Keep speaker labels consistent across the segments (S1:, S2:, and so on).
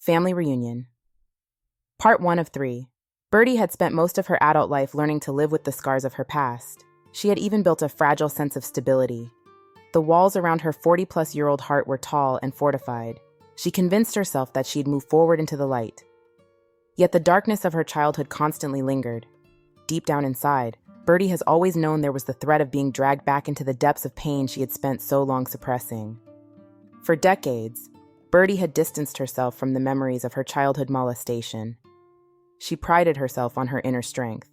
S1: Family Reunion. Part 1 of 3. Birdie had spent most of her adult life learning to live with the scars of her past. She had even built a fragile sense of stability. The walls around her 40-plus-year-old heart were tall and fortified. She convinced herself that she'd move forward into the light. Yet the darkness of her childhood constantly lingered. Deep down inside, Birdie has always known there was the threat of being dragged back into the depths of pain she had spent so long suppressing. For decades, Birdie had distanced herself from the memories of her childhood molestation. She prided herself on her inner strength.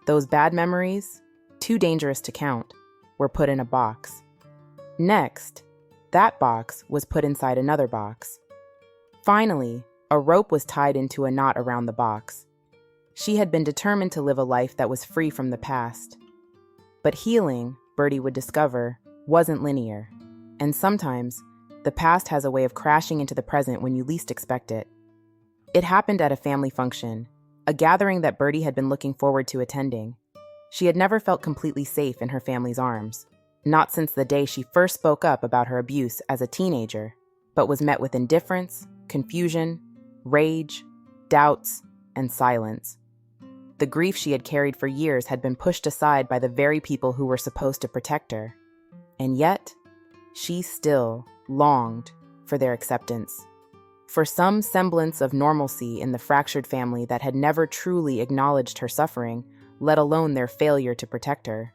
S1: Those bad memories, too dangerous to count, were put in a box. Next, that box was put inside another box. Finally, a rope was tied into a knot around the box. She had been determined to live a life that was free from the past. But healing, Birdie would discover, wasn't linear. And sometimes, the past has a way of crashing into the present when you least expect it. It happened at a family function, a gathering that Birdie had been looking forward to attending. She had never felt completely safe in her family's arms, not since the day she first spoke up about her abuse as a teenager, but was met with indifference, confusion, rage, doubts, and silence. The grief she had carried for years had been pushed aside by the very people who were supposed to protect her. And yet, she still longed for their acceptance, for some semblance of normalcy in the fractured family that had never truly acknowledged her suffering, let alone their failure to protect her.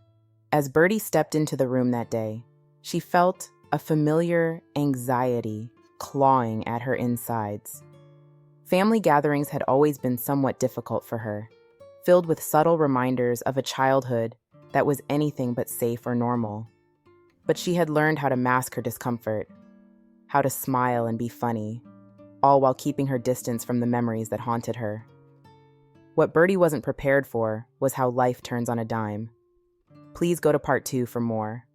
S1: As Birdie stepped into the room that day, she felt a familiar anxiety clawing at her insides. Family gatherings had always been somewhat difficult for her, filled with subtle reminders of a childhood that was anything but safe or normal. But she had learned how to mask her discomfort, how to smile and be funny, all while keeping her distance from the memories that haunted her. What Birdie wasn't prepared for was how life turns on a dime. Please go to part 2 for more.